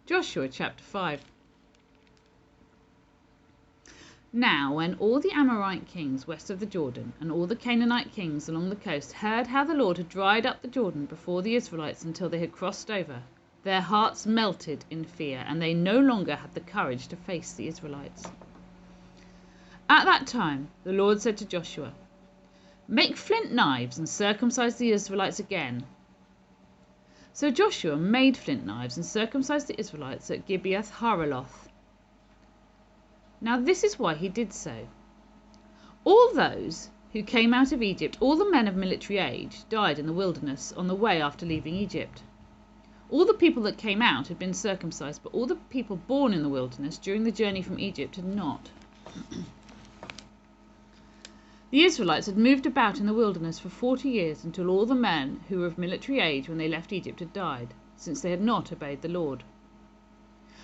Joshua chapter 5. Now when all the Amorite kings west of the Jordan and all the Canaanite kings along the coast heard how the Lord had dried up the Jordan before the Israelites until they had crossed over, their hearts melted in fear, and they no longer had the courage to face the Israelites. At that time the Lord said to Joshua, "Make flint knives and circumcise the Israelites again." So Joshua made flint knives and circumcised the Israelites at Gibeath Haaraloth. Now this is why he did so. All those who came out of Egypt, all the men of military age, died in the wilderness on the way after leaving Egypt. All the people that came out had been circumcised, but all the people born in the wilderness during the journey from Egypt had not. The Israelites had moved about in the wilderness for 40 years until all the men who were of military age when they left Egypt had died, since they had not obeyed the Lord.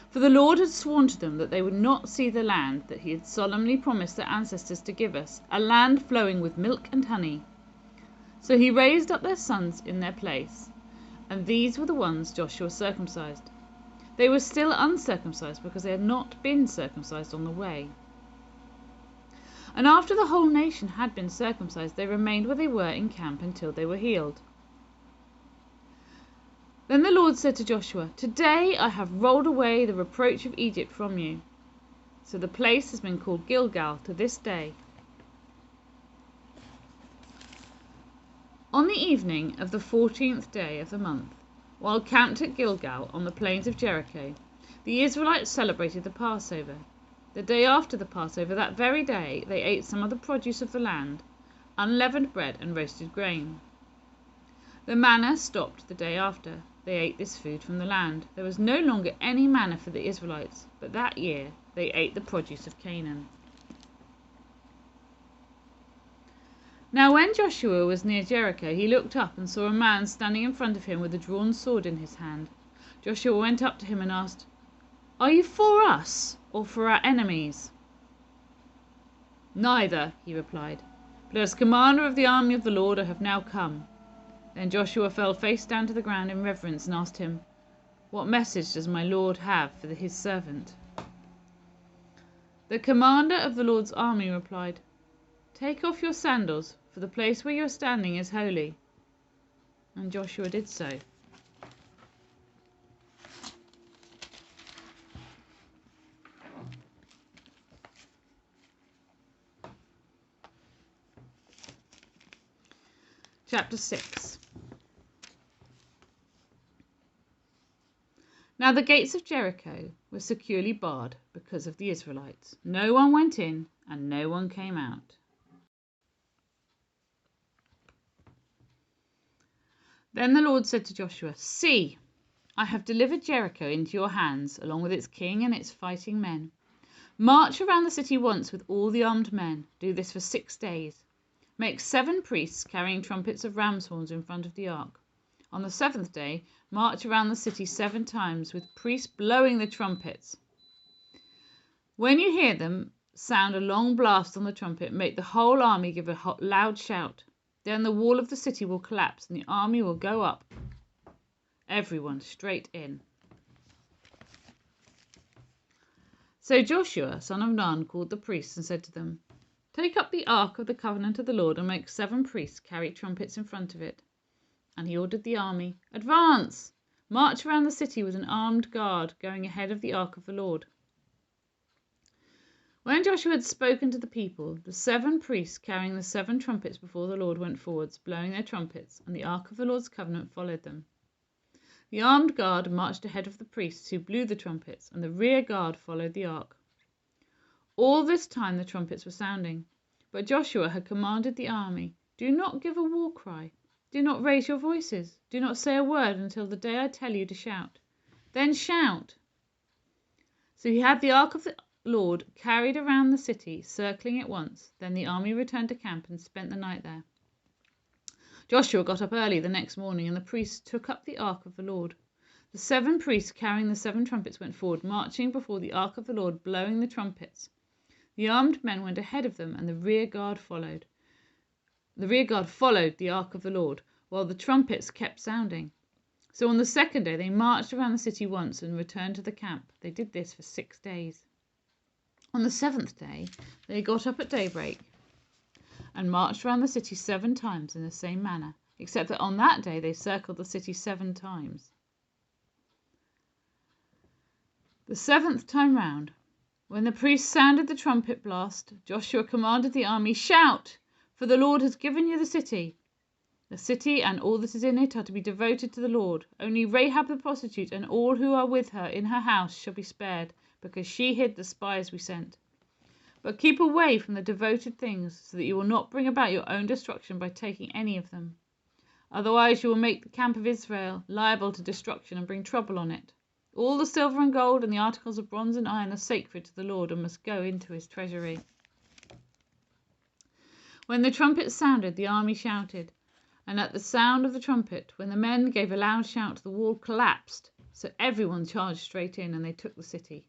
For the Lord had sworn to them that they would not see the land that he had solemnly promised their ancestors to give us, a land flowing with milk and honey. So he raised up their sons in their place, and these were the ones Joshua circumcised. They were still uncircumcised because they had not been circumcised on the way. And after the whole nation had been circumcised, they remained where they were in camp until they were healed. Then the Lord said to Joshua, "Today I have rolled away the reproach of Egypt from you." So the place has been called Gilgal to this day. On the evening of the 14th day of the month, while camped at Gilgal on the plains of Jericho, the Israelites celebrated the Passover. The day after the Passover, that very day, they ate some of the produce of the land, unleavened bread and roasted grain. The manna stopped the day after they ate this food from the land. There was no longer any manna for the Israelites, but that year they ate the produce of Canaan. Now when Joshua was near Jericho, he looked up and saw a man standing in front of him with a drawn sword in his hand. Joshua went up to him and asked, "Are you for us or for our enemies?" "Neither," he replied, "but as commander of the army of the Lord I have now come." Then Joshua fell face down to the ground in reverence and asked him, "What message does my Lord have for his servant?" The commander of the Lord's army replied, "Take off your sandals, for the place where you are standing is holy." And Joshua did so. Chapter 6. Now the gates of Jericho were securely barred because of the Israelites. No one went in and no one came out. Then the Lord said to Joshua, "See, I have delivered Jericho into your hands, along with its king and its fighting men. March around the city once with all the armed men. Do this for 6 days. Make 7 priests carrying trumpets of ram's horns in front of the ark. On the 7th day, march around the city 7 times with priests blowing the trumpets. When you hear them sound a long blast on the trumpet, make the whole army give a loud shout. Then the wall of the city will collapse and the army will go up, everyone straight in." So Joshua, son of Nun, called the priests and said to them, "Take up the ark of the covenant of the Lord and make 7 priests carry trumpets in front of it." And he ordered the army, "Advance! March around the city with an armed guard going ahead of the ark of the Lord." When Joshua had spoken to the people, the 7 priests carrying the 7 trumpets before the Lord went forwards, blowing their trumpets, and the ark of the Lord's covenant followed them. The armed guard marched ahead of the priests who blew the trumpets, and the rear guard followed the ark. All this time the trumpets were sounding, but Joshua had commanded the army, "Do not give a war cry. Do not raise your voices. Do not say a word until the day I tell you to shout. Then shout." So he had the ark of the Lord carried around the city, circling it once. Then the army returned to camp and spent the night there. Joshua got up early the next morning, and the priests took up the ark of the Lord. The 7 priests carrying the 7 trumpets went forward, marching before the ark of the Lord, blowing the trumpets. The armed men went ahead of them, and the rear guard followed. The rear guard followed the ark of the Lord, while the trumpets kept sounding. So on the second day they marched around the city once and returned to the camp. They did this for 6 days. On the 7th day they got up at daybreak and marched around the city 7 times in the same manner, except that on that day they circled the city 7 times. The 7th time round, when the priest sounded the trumpet blast, Joshua commanded the army, "Shout, for the Lord has given you the city. The city and all that is in it are to be devoted to the Lord. Only Rahab the prostitute and all who are with her in her house shall be spared, because she hid the spies we sent. But keep away from the devoted things, so that you will not bring about your own destruction by taking any of them. Otherwise you will make the camp of Israel liable to destruction and bring trouble on it. All the silver and gold and the articles of bronze and iron are sacred to the Lord and must go into his treasury." When the trumpet sounded, the army shouted, and at the sound of the trumpet, when the men gave a loud shout, the wall collapsed, so everyone charged straight in, and they took the city.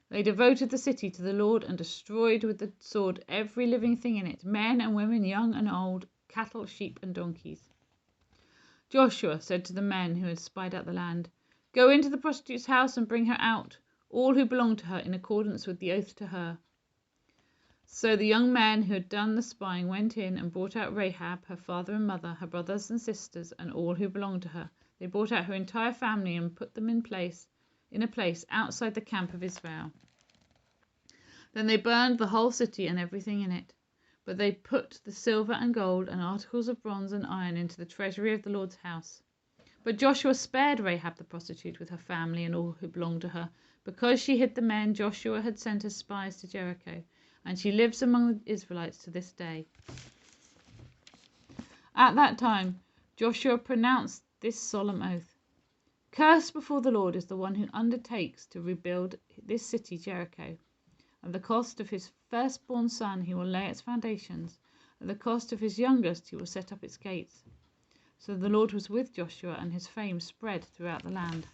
They devoted the city to the Lord and destroyed with the sword every living thing in it, men and women, young and old, cattle, sheep, and donkeys. Joshua said to the men who had spied out the land, "Go into the prostitute's house and bring her out, all who belong to her, in accordance with the oath to her." So the young men who had done the spying went in and brought out Rahab, her father and mother, her brothers and sisters, and all who belonged to her. They brought out her entire family and put them in a place outside the camp of Israel. Then they burned the whole city and everything in it. But they put the silver and gold and articles of bronze and iron into the treasury of the Lord's house. But Joshua spared Rahab the prostitute with her family and all who belonged to her, because she hid the men Joshua had sent as spies to Jericho, and she lives among the Israelites to this day. At that time Joshua pronounced this solemn oath: "Cursed before the Lord is the one who undertakes to rebuild this city Jericho. At the cost of his firstborn son he will lay its foundations. At the cost of his youngest he will set up its gates." So the Lord was with Joshua, and his fame spread throughout the land.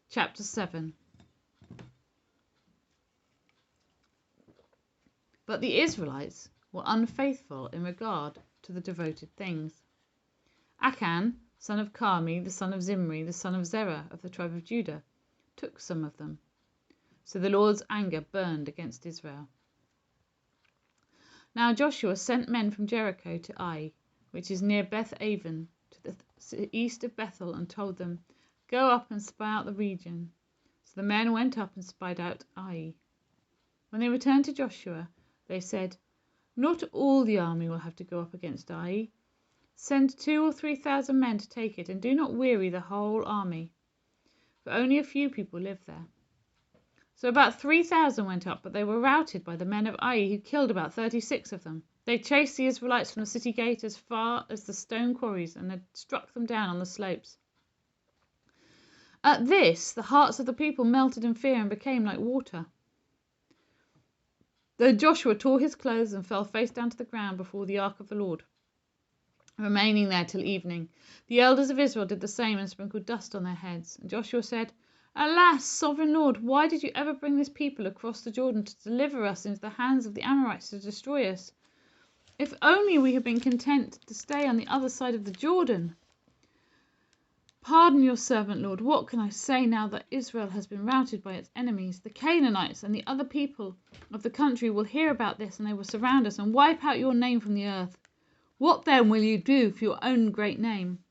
Chapter 7. But the Israelites were unfaithful in regard to the devoted things. Achan, son of Carmi, the son of Zimri, the son of Zerah of the tribe of Judah, took some of them. So the Lord's anger burned against Israel. Now Joshua sent men from Jericho to Ai, which is near Beth Aven, to the east of Bethel, and told them, "Go up and spy out the region." So the men went up and spied out Ai. When they returned to Joshua, they said, "Not all the army will have to go up against Ai. Send 2,000 or 3,000 men to take it, and do not weary the whole army, for only a few people live there." So about 3,000 went up, but they were routed by the men of Ai, who killed about 36 of them. They chased the Israelites from the city gate as far as the stone quarries, and had struck them down on the slopes. At this, the hearts of the people melted in fear and became like water. Then Joshua tore his clothes and fell face down to the ground before the ark of the Lord, remaining there till evening. The elders of Israel did the same and sprinkled dust on their heads. And Joshua said, "Alas, sovereign Lord, why did you ever bring this people across the Jordan to deliver us into the hands of the Amorites to destroy us? If only we had been content to stay on the other side of the Jordan. Pardon your servant, Lord. What can I say now that Israel has been routed by its enemies? The Canaanites and the other people of the country will hear about this, and they will surround us and wipe out your name from the earth. What then will you do for your own great name?"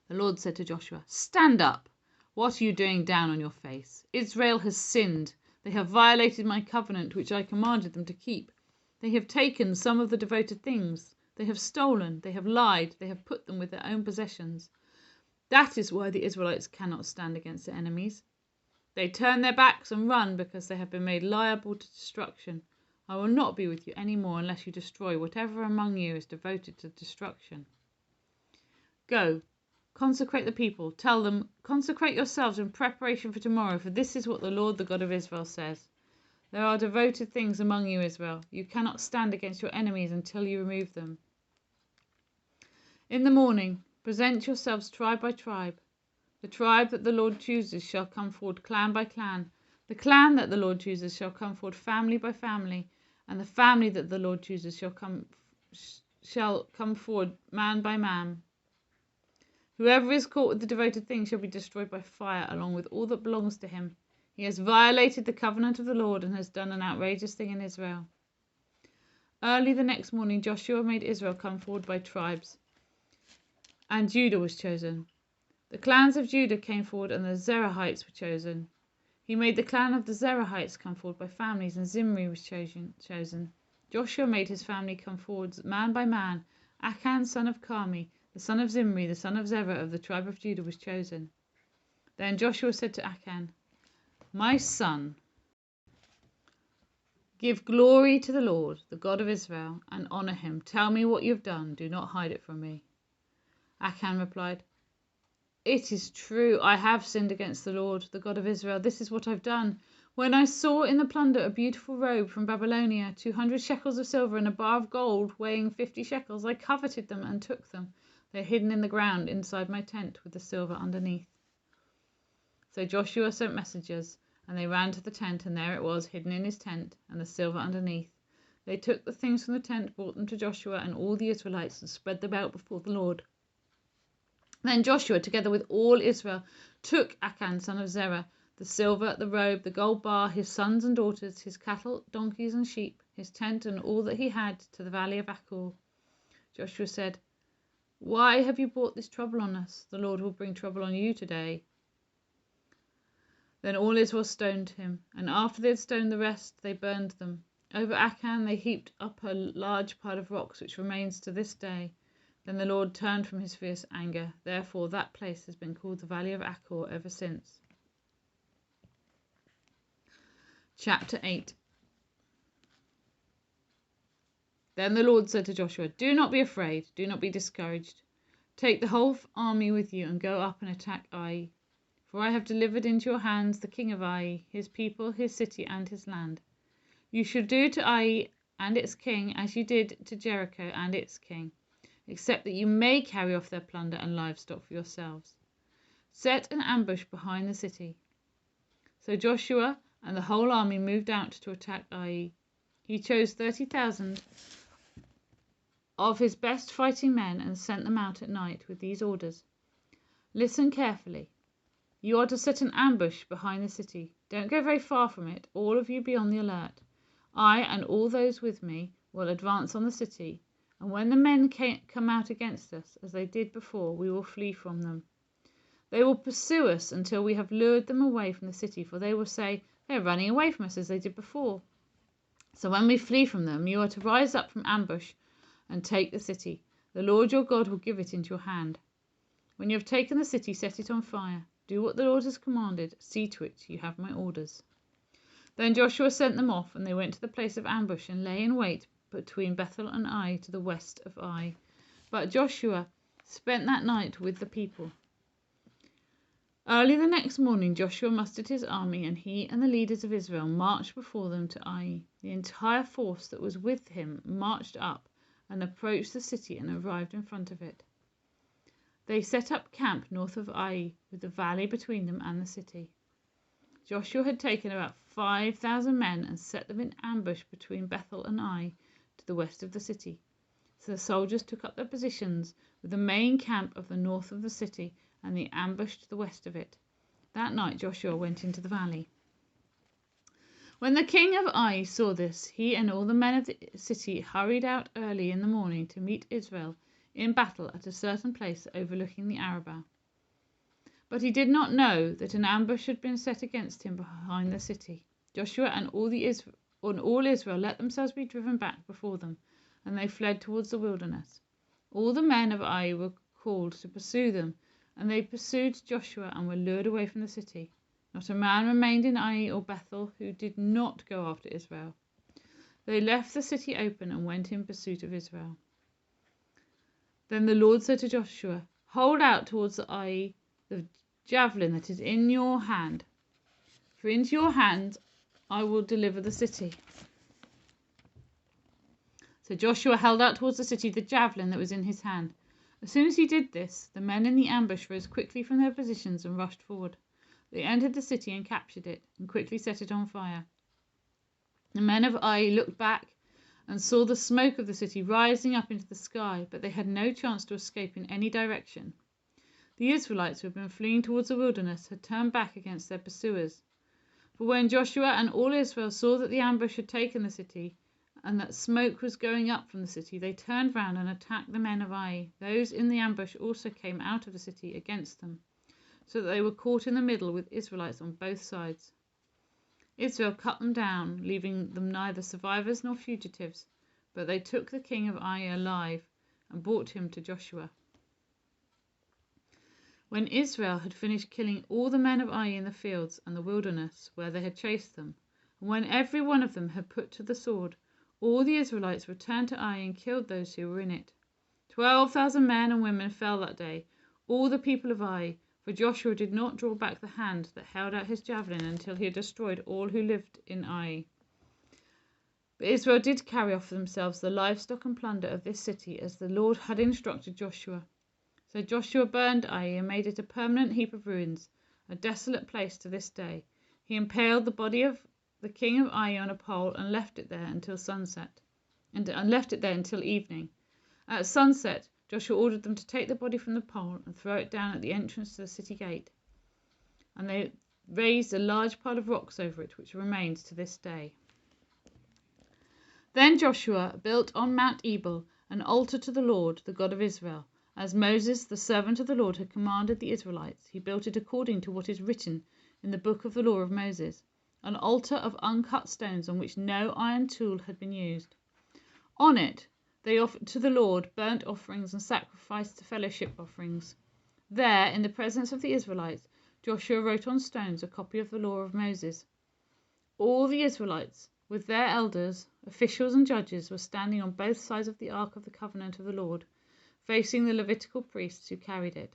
The Lord said to Joshua, "Stand up. What are you doing down on your face? Israel has sinned. They have violated my covenant, which I commanded them to keep. They have taken some of the devoted things. They have stolen. They have lied. They have put them with their own possessions. That is why the Israelites cannot stand against their enemies. They turn their backs and run because they have been made liable to destruction. I will not be with you any more unless you destroy whatever among you is devoted to destruction. Go. Consecrate the people. Tell them, consecrate yourselves in preparation for tomorrow, for this is what the Lord, the God of Israel, says. There are devoted things among you, Israel. You cannot stand against your enemies until you remove them. In the morning, present yourselves tribe by tribe. The tribe that the Lord chooses shall come forward clan by clan. The clan that the Lord chooses shall come forward family by family, and the family that the Lord chooses shall shall come forward, man by man. Whoever is caught with the devoted thing shall be destroyed by fire, along with all that belongs to him. He has violated the covenant of the Lord and has done an outrageous thing in Israel. Early the next morning, Joshua made Israel come forward by tribes, and Judah was chosen. The clans of Judah came forward, and the Zerahites were chosen. He made the clan of the Zerahites come forward by families, and Zimri was chosen. Joshua made his family come forward man by man. Achan, son of Carmi, the son of Zimri, the son of Zerah of the tribe of Judah, was chosen. Then Joshua said to Achan, "My son, give glory to the Lord, the God of Israel, and honor him. Tell me what you have done. Do not hide it from me." Achan replied, "It is true, I have sinned against the Lord, the God of Israel. This is what I've done. When I saw in the plunder a beautiful robe from Babylonia, 200 shekels of silver, and a bar of gold weighing 50 shekels, I coveted them and took them. They are hidden in the ground inside my tent with the silver underneath." So Joshua sent messengers, and they ran to the tent, and there it was, hidden in his tent, and the silver underneath. They took the things from the tent, brought them to Joshua and all the Israelites, and spread them out before the Lord. Then Joshua, together with all Israel, took Achan, son of Zerah, the silver, the robe, the gold bar, his sons and daughters, his cattle, donkeys, and sheep, his tent, and all that he had, to the valley of Achor. Joshua said, "Why have you brought this trouble on us? The Lord will bring trouble on you today." Then all Israel stoned him, and after they had stoned the rest, they burned them. Over Achan they heaped up a large pile of rocks, which remains to this day. Then the Lord turned from his fierce anger. Therefore that place has been called the Valley of Achor ever since. Chapter 8. Then the Lord said to Joshua, "Do not be afraid, do not be discouraged. Take the whole army with you and go up and attack Ai. For I have delivered into your hands the king of Ai, his people, his city, and his land. You shall do to Ai and its king as you did to Jericho and its king, except that you may carry off their plunder and livestock for yourselves. Set an ambush behind the city." So Joshua and the whole army moved out to attack Ai. He chose 30,000 of his best fighting men and sent them out at night with these orders: "Listen carefully. You are to set an ambush behind the city. Don't go very far from it. All of you be on the alert. I and all those with me will advance on the city, and when the men come out against us, as they did before, we will flee from them. They will pursue us until we have lured them away from the city, for they will say, 'They are running away from us as they did before.' So when we flee from them, you are to rise up from ambush and take the city. The Lord your God will give it into your hand. When you have taken the city, set it on fire. Do what the Lord has commanded. See to it you have my orders." Then Joshua sent them off, and they went to the place of ambush and lay in wait between Bethel and Ai to the west of Ai. But Joshua spent that night with the people. Early the next morning Joshua mustered his army, and he and the leaders of Israel marched before them to Ai. The entire force that was with him marched up and approached the city and arrived in front of it. They set up camp north of Ai, with the valley between them and the city. Joshua had taken about 5,000 men and set them in ambush between Bethel and Ai to the west of the city. So the soldiers took up their positions with the main camp of the north of the city and the ambush to the west of it. That night Joshua went into the valley. When the king of Ai saw this, he and all the men of the city hurried out early in the morning to meet Israel in battle at a certain place overlooking the Arabah. But he did not know that an ambush had been set against him behind the city. Joshua and all Israel let themselves be driven back before them, and they fled towards the wilderness. All the men of Ai were called to pursue them, and they pursued Joshua and were lured away from the city. Not a man remained in Ai or Bethel who did not go after Israel. They left the city open and went in pursuit of Israel. Then the Lord said to Joshua, "Hold out towards Ai the javelin that is in your hand, for into your hand I will deliver the city." So Joshua held out towards the city the javelin that was in his hand. As soon as he did this, the men in the ambush rose quickly from their positions and rushed forward. They entered the city and captured it, and quickly set it on fire. The men of Ai looked back and saw the smoke of the city rising up into the sky, but they had no chance to escape in any direction. The Israelites, who had been fleeing towards the wilderness, had turned back against their pursuers. But when Joshua and all Israel saw that the ambush had taken the city, and that smoke was going up from the city, they turned round and attacked the men of Ai. Those in the ambush also came out of the city against them, so that they were caught in the middle with Israelites on both sides. Israel cut them down, leaving them neither survivors nor fugitives, but they took the king of Ai alive and brought him to Joshua. When Israel had finished killing all the men of Ai in the fields and the wilderness where they had chased them, and when every one of them had put to the sword, all the Israelites returned to Ai and killed those who were in it. 12,000 men and women fell that day, all the people of Ai, for Joshua did not draw back the hand that held out his javelin until he had destroyed all who lived in Ai. But Israel did carry off for themselves the livestock and plunder of this city, as the Lord had instructed Joshua. So Joshua burned Ai and made it a permanent heap of ruins, a desolate place to this day. He impaled the body of the king of Ai on a pole and left it there until evening. At sunset, Joshua ordered them to take the body from the pole and throw it down at the entrance to the city gate. And they raised a large pile of rocks over it, which remains to this day. Then Joshua built on Mount Ebal an altar to the Lord, the God of Israel. As Moses, the servant of the Lord, had commanded the Israelites, he built it according to what is written in the book of the law of Moses, an altar of uncut stones on which no iron tool had been used. On it they offered to the Lord burnt offerings and sacrificed fellowship offerings. There, in the presence of the Israelites, Joshua wrote on stones a copy of the law of Moses. All the Israelites, with their elders, officials and judges, were standing on both sides of the Ark of the Covenant of the Lord, facing the Levitical priests who carried it.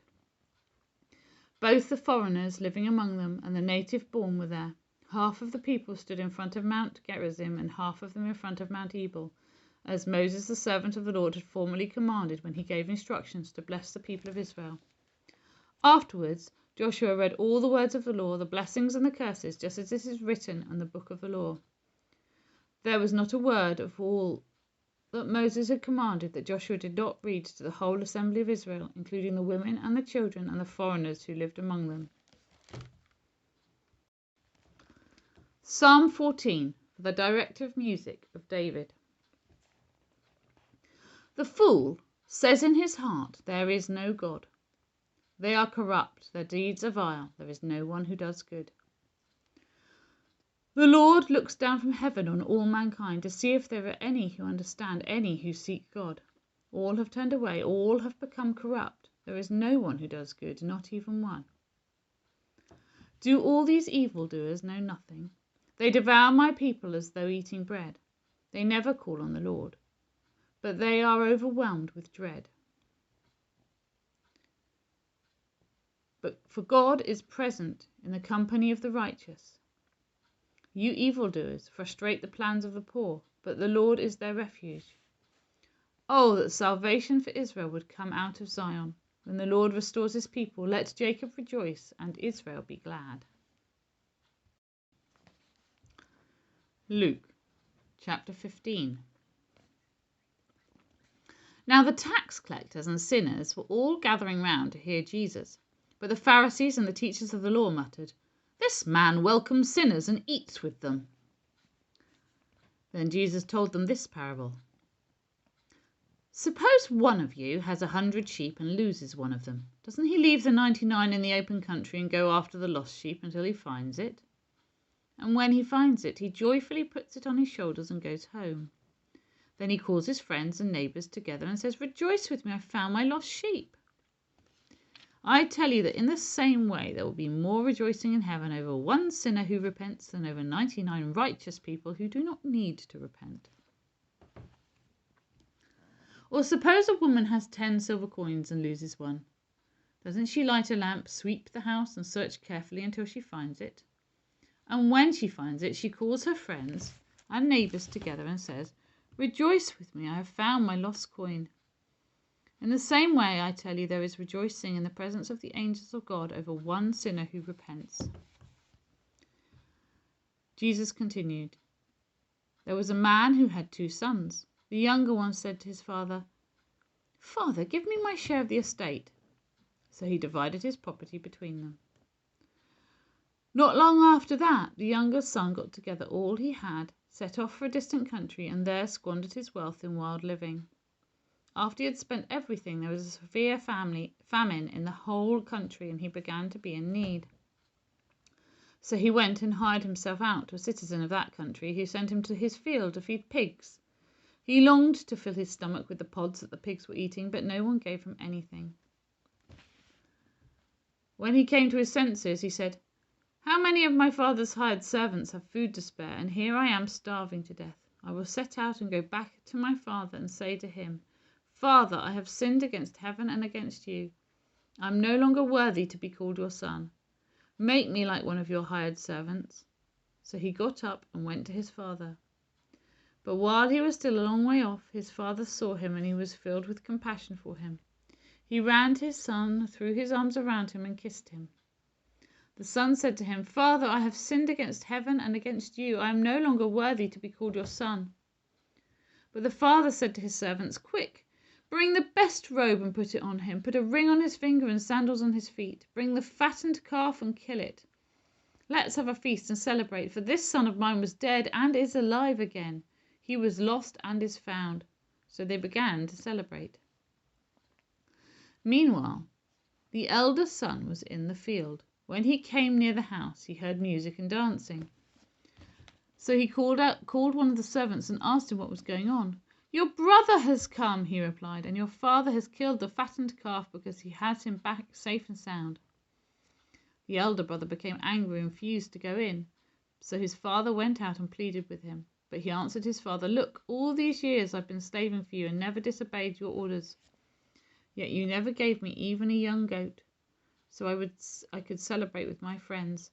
Both the foreigners living among them and the native born were there. Half of the people stood in front of Mount Gerizim and half of them in front of Mount Ebal, as Moses, the servant of the Lord, had formerly commanded when he gave instructions to bless the people of Israel. Afterwards, Joshua read all the words of the law, the blessings and the curses, just as it is written in the book of the law. There was not a word of all that Moses had commanded that Joshua did not read to the whole assembly of Israel, including the women and the children and the foreigners who lived among them. Psalm 14, for the directive music of David. The fool says in his heart, "There is no God." They are corrupt, their deeds are vile, there is no one who does good. The Lord looks down from heaven on all mankind to see if there are any who understand, any who seek God. All have turned away, all have become corrupt. There is no one who does good, not even one. Do all these evildoers know nothing? They devour my people as though eating bread. They never call on the Lord, but they are overwhelmed with dread. For God is present in the company of the righteous. You evildoers frustrate the plans of the poor, but the Lord is their refuge. Oh, that salvation for Israel would come out of Zion. When the Lord restores his people, let Jacob rejoice and Israel be glad. Luke chapter 15. Now the tax collectors and sinners were all gathering round to hear Jesus. But the Pharisees and the teachers of the law muttered, "This man welcomes sinners and eats with them." Then Jesus told them this parable. Suppose one of you has 100 sheep and loses one of them. Doesn't he leave the 99 in the open country and go after the lost sheep until he finds it? And when he finds it, he joyfully puts it on his shoulders and goes home. Then he calls his friends and neighbours together and says, "Rejoice with me, I found my lost sheep." I tell you that in the same way there will be more rejoicing in heaven over one sinner who repents than over 99 righteous people who do not need to repent. Or suppose a woman has 10 silver coins and loses one. Doesn't she light a lamp, sweep the house, and search carefully until she finds it? And when she finds it, she calls her friends and neighbours together and says, "Rejoice with me, I have found my lost coin." In the same way, I tell you, there is rejoicing in the presence of the angels of God over one sinner who repents. Jesus continued, There was a man who had 2 sons. The younger one said to his father, "Father, give me my share of the estate." So he divided his property between them. Not long after that, the younger son got together all he had, set off for a distant country, and there squandered his wealth in wild living. After he had spent everything, there was a severe famine in the whole country, and he began to be in need. So he went and hired himself out to a citizen of that country, who sent him to his field to feed pigs. He longed to fill his stomach with the pods that the pigs were eating, but no one gave him anything. When he came to his senses, he said, "How many of my father's hired servants have food to spare, and here I am starving to death. I will set out and go back to my father and say to him, 'Father, I have sinned against heaven and against you. I am no longer worthy to be called your son. Make me like one of your hired servants.'" So he got up and went to his father. But while he was still a long way off, his father saw him, and he was filled with compassion for him. He ran to his son, threw his arms around him, and kissed him. The son said to him, "Father, I have sinned against heaven and against you. I am no longer worthy to be called your son." But the father said to his servants, "Quick, bring the best robe and put it on him. Put a ring on his finger and sandals on his feet. Bring the fattened calf and kill it. Let's have a feast and celebrate, for this son of mine was dead and is alive again. He was lost and is found." So they began to celebrate. Meanwhile, the elder son was in the field. When he came near the house, he heard music and dancing. So he called one of the servants and asked him what was going on. "Your brother has come," he replied, "and your father has killed the fattened calf because he has him back safe and sound." The elder brother became angry and refused to go in. So his father went out and pleaded with him. But he answered his father, "Look, all these years I've been slaving for you and never disobeyed your orders. Yet you never gave me even a young goat, so I could celebrate with my friends.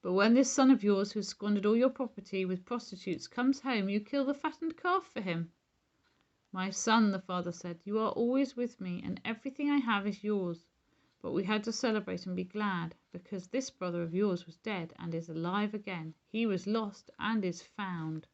But when this son of yours, who has squandered all your property with prostitutes, comes home, you kill the fattened calf for him." "My son," the father said, "you are always with me, and everything I have is yours. But we had to celebrate and be glad, because this brother of yours was dead and is alive again. He was lost and is found."